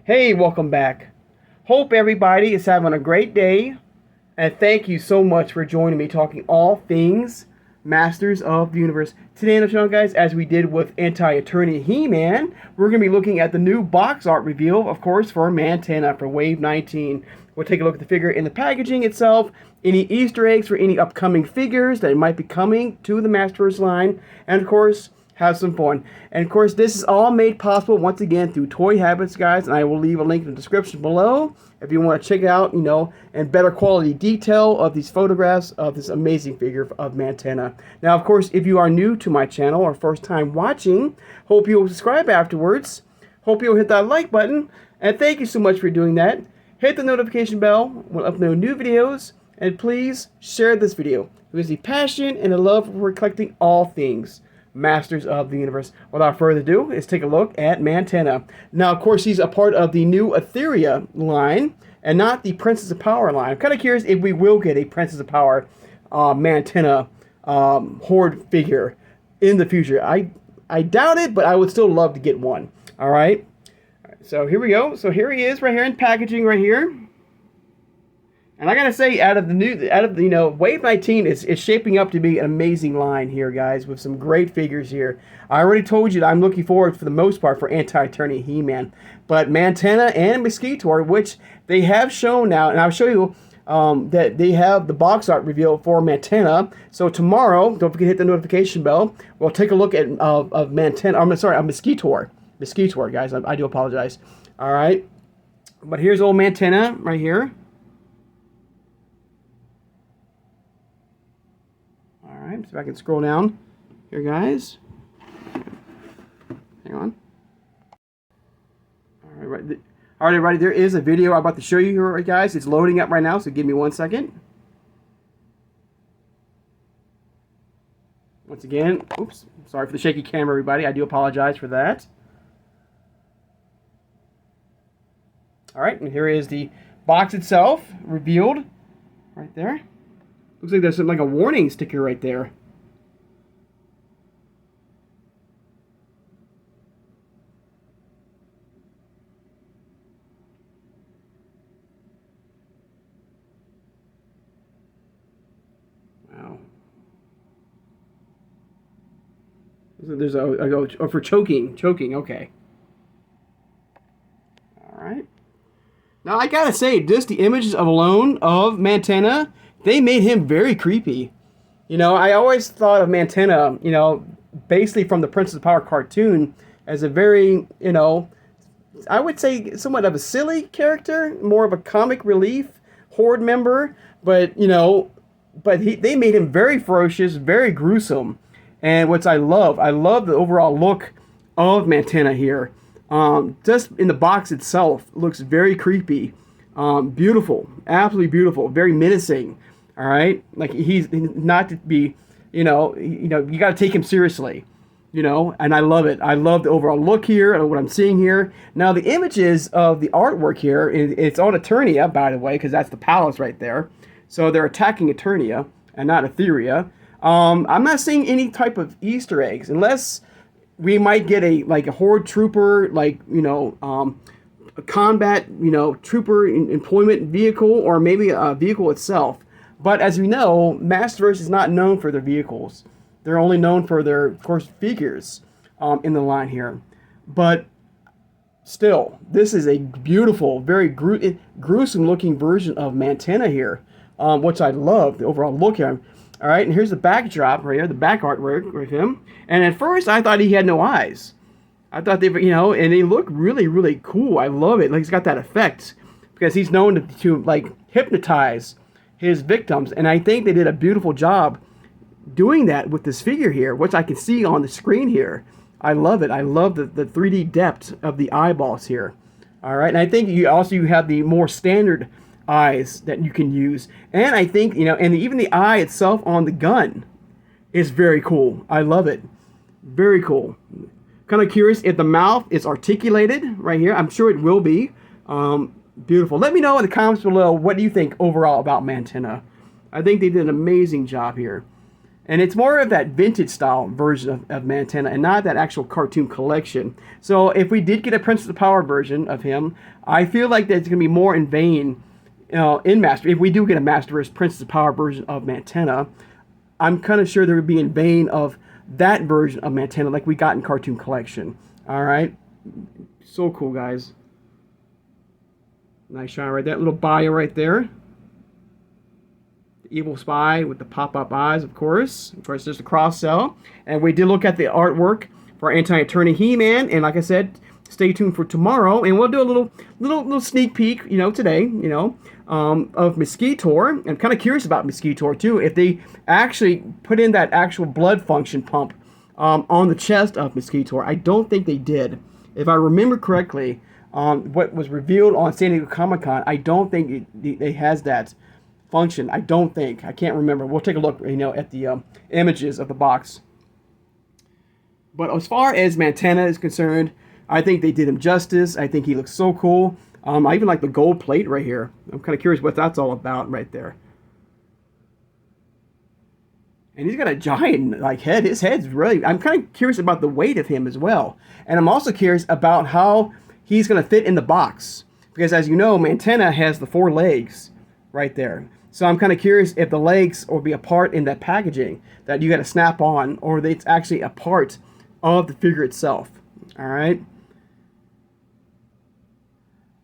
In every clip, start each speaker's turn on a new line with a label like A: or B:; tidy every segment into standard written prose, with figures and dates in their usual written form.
A: Hey, welcome back. Hope everybody is having a great day. And thank you so much for joining me talking all things Masters of the Universe. Today on the channel, guys, as we did with Etheria He-Man, we're going to be looking at the new box art reveal, of course, for Mantenna for Wave 19. We'll take a look at the figure in the packaging itself, any Easter eggs for any upcoming figures that might be coming to the MasterVerse line, and of course, have some fun. And of course, this is all made possible once again through Toy Habits, guys, and I will leave a link in the description below if you want to check out, and better quality detail of these photographs of this amazing figure of Mantenna. Now, of course, if you are new to my channel or first time watching, hope you'll subscribe afterwards. Hope you'll hit that like button, and thank you so much for doing that. Hit the notification bell when I upload new videos, and please share this video. It is the passion and the love for collecting all things Masters of the Universe. Without further ado, let's take a look at Mantenna. Now, of course, he's a part of the new Etheria line and not the Princess of Power line. I'm kind of curious if we will get a Princess of Power Mantenna Horde figure in the future. I doubt it, but I would still love to get one. All right. So here we go. So here he is right here in packaging right here. And I gotta say, Wave 19 is shaping up to be an amazing line here, guys, with some great figures here. I already told you that I'm looking forward, for the most part, for Etheria He-Man. But Mantenna and Mosquito, which they have shown now, and I'll show you that they have the box art reveal for Mantenna. So tomorrow, don't forget to hit the notification bell. We'll take a look at of Mantenna. I'm sorry, Mosquito. Mosquito, guys. I do apologize. All right, but here's old Mantenna right here. Alright, so I can scroll down here, guys. Hang on. Alright, everybody, there is a video I'm about to show you here, guys. It's loading up right now, so give me 1 second. Once again, oops, sorry for the shaky camera, everybody. I do apologize for that. Alright, and here is the box itself, revealed right there. Looks like there's something like a warning sticker right there. Wow. There's for choking, okay. All right. Now I gotta say, just the images alone of Mantenna, they made him very creepy. I always thought of Mantenna, basically from the Princess of Power cartoon, as a very, I would say somewhat of a silly character, more of a comic relief Horde member, but, they made him very ferocious, very gruesome, and which I love the overall look of Mantenna here. Just in the box itself, looks very creepy. Beautiful, absolutely beautiful, very menacing. All right, like he's not to be, you got to take him seriously, and I love it. I love the overall look here and what I'm seeing here. Now the images of the artwork here, it's on Eternia, by the way, because that's the palace right there. So they're attacking Eternia and not Etheria. I'm not seeing any type of Easter eggs unless we might get a Horde trooper, a combat, trooper employment vehicle, or maybe a vehicle itself. But as we know, MasterVerse is not known for their vehicles. They're only known for their, of course, figures in the line here. But still, this is a beautiful, very gruesome-looking version of Mantenna here, which I love, the overall look here. All right, and here's the backdrop right here, the back artwork with him. And at first, I thought he had no eyes. I thought they, and they look really, really cool. I love it. Like, he's got that effect because he's known to hypnotize his victims, and I think they did a beautiful job doing that with this figure here, which I can see on the screen here. I love it. I love the 3D depth of the eyeballs here. All right, and I think you have the more standard eyes that you can use, and I think and even the eye itself on the gun is very cool. I love it. Very cool. Kind of curious if the mouth is articulated right here. I'm sure it will be. Beautiful. Let me know in the comments below what do you think overall about Mantenna. I think they did an amazing job here. And it's more of that vintage style version of Mantenna and not that actual cartoon collection. So if we did get a Prince of the Power version of him, I feel like that's going to be more in vain, in Master. If we do get a MasterVerse Prince of the Power version of Mantenna, I'm kind of sure there would be in vain of that version of Mantenna like we got in Cartoon Collection. All right. So cool, guys. Nice shot right there. Little bio right there. Evil spy with the pop-up eyes, of course. Of course, there's the cross-sell. And we did look at the artwork for Anti-Attorney He-Man. And like I said, stay tuned for tomorrow. And we'll do a little sneak peek, today, of Mosquito. I'm kind of curious about Mosquito, too. If they actually put in that actual blood function pump on the chest of Mosquito. I don't think they did. If I remember correctly, what was revealed on San Diego Comic-Con, I don't think it has that function. I don't think. I can't remember. We'll take a look, at the images of the box. But as far as Mantenna is concerned, I think they did him justice. I think he looks so cool. I even like the gold plate right here. I'm kind of curious what that's all about right there. And he's got a giant head. His head's really... I'm kind of curious about the weight of him as well. And I'm also curious about how he's going to fit in the box. Because as you know, Mantenna has the 4 legs right there. So I'm kind of curious if the legs will be a part in that packaging that you got to snap on, or it's actually a part of the figure itself. All right.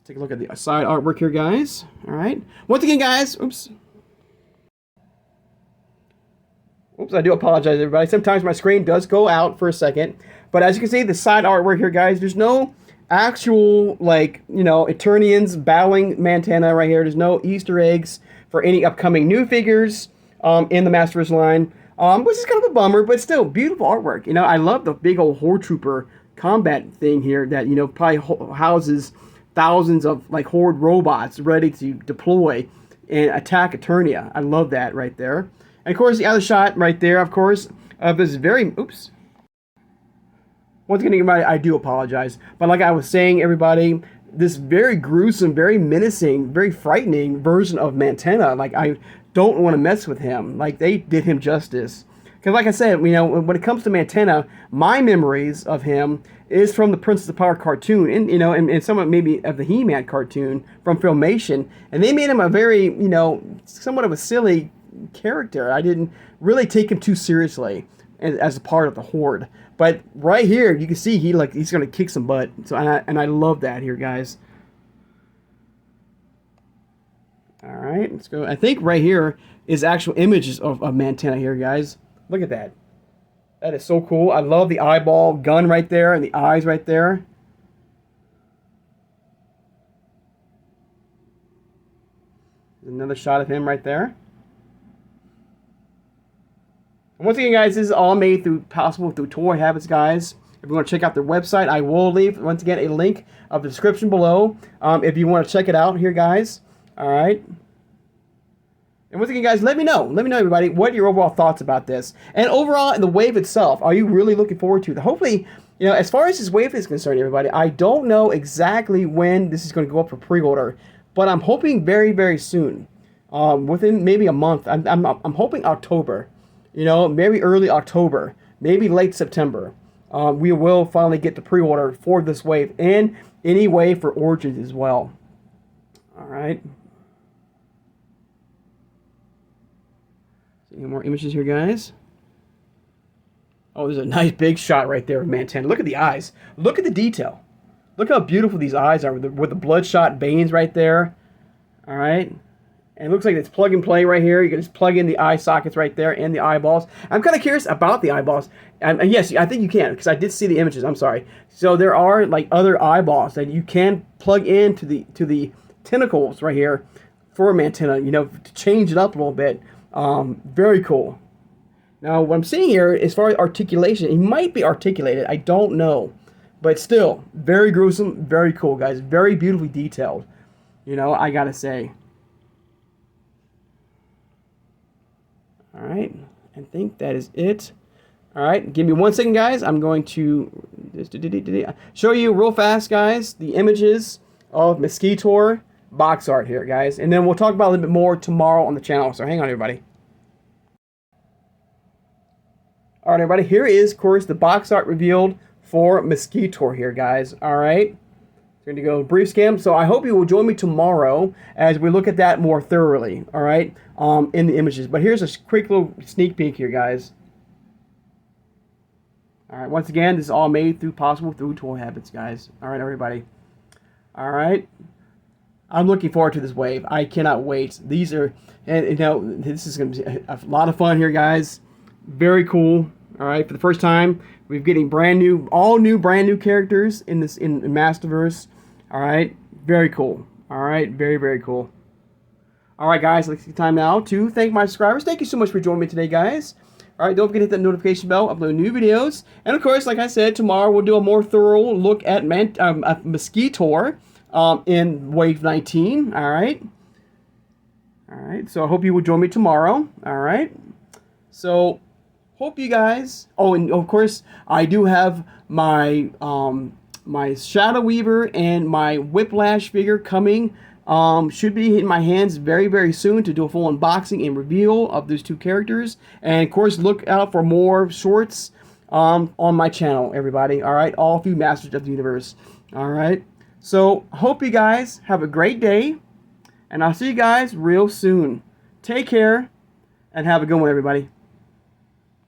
A: Take a look at the side artwork here, guys. All right. Once again, guys. Oops, I do apologize, everybody. Sometimes my screen does go out for a second. But as you can see, the side artwork here, guys, there's no actual, Eternians battling Mantenna right here. There's no Easter eggs for any upcoming new figures in the MasterVerse line, which is kind of a bummer, but still, beautiful artwork. I love the big old Horde Trooper combat thing here that, probably houses thousands of, Horde robots ready to deploy and attack Eternia. I love that right there. And, of course, the other shot right there, of course, of this very... Oops. Once again, everybody, I do apologize. But like I was saying, everybody, this very gruesome, very menacing, very frightening version of Mantenna, I don't want to mess with him. They did him justice. Because like I said, when it comes to Mantenna, my memories of him is from the Prince of the Power cartoon, and some of maybe of the He-Man cartoon from Filmation. And they made him a very, somewhat of a silly character. I didn't really take him too seriously as a part of the Horde. But right here, you can see he's going to kick some butt. So and I love that here, guys. All right, let's go. I think right here is actual images of Mantenna here, guys. Look at that. That is so cool. I love the eyeball gun right there and the eyes right there. There's another shot of him right there. And once again, guys, this is all made possible through Toy Habits, guys. If you want to check out their website, I will leave, once again, a link of the description below if you want to check it out here, guys. All right. And once again, guys, let me know. Let me know, everybody, what are your overall thoughts about this. And overall, in the wave itself, are you really looking forward to it? Hopefully, as far as this wave is concerned, everybody, I don't know exactly when this is going to go up for pre-order, but I'm hoping very, very soon. Within maybe a month. I'm hoping October. Maybe early October, maybe late September. We will finally get the pre-order for this wave, and any wave for Origins as well. All right. Any more images here, guys? Oh, there's a nice big shot right there of Mantenna. Look at the eyes. Look at the detail. Look how beautiful these eyes are with the bloodshot veins right there. All right. And it looks like it's plug and play right here. You can just plug in the eye sockets right there and the eyeballs. I'm kind of curious about the eyeballs. And yes, I think you can, because I did see the images. I'm sorry. So there are other eyeballs that you can plug into the tentacles right here for Mantenna, to change it up a little bit. Very cool. Now, what I'm seeing here, as far as articulation, he might be articulated. I don't know. But still, very gruesome, very cool, guys. Very beautifully detailed. I gotta say. All right, I think that is it. All right, give me 1 second, guys. I'm going to show you real fast, guys, the images of Mosquito box art here, guys. And then we'll talk about a little bit more tomorrow on the channel. So hang on, everybody. All right, everybody. Here is, of course, the box art revealed for Mosquito here, guys. All right. We're going to go brief skim. So I hope you will join me tomorrow as we look at that more thoroughly. All right. In the images. But here's a quick little sneak peek here, guys. All right. Once again, this is all made through toy habits, guys. All right, everybody. All right. I'm looking forward to this wave. I cannot wait. These are, and you know, this is going to be a lot of fun here, guys. Very cool. All right, for the first time, we're getting brand new characters in MasterVerse. All right, very cool. All right, very, very cool. All right, guys, let's take time now to thank my subscribers. Thank you so much for joining me today, guys. All right, don't forget to hit that notification bell, upload new videos. And, of course, like I said, tomorrow we'll do a more thorough look at Mosquito in Wave 19. All right. All right, so I hope you will join me tomorrow. All right. So, hope you guys... Oh, and, of course, I do have my my Shadow Weaver and my Whiplash figure coming. Should be in my hands very, very soon to do a full unboxing and reveal of those two characters. And, of course, look out for more shorts on my channel, everybody. All right, all through Masters of the Universe. All right, so hope you guys have a great day, and I'll see you guys real soon. Take care, and have a good one, everybody.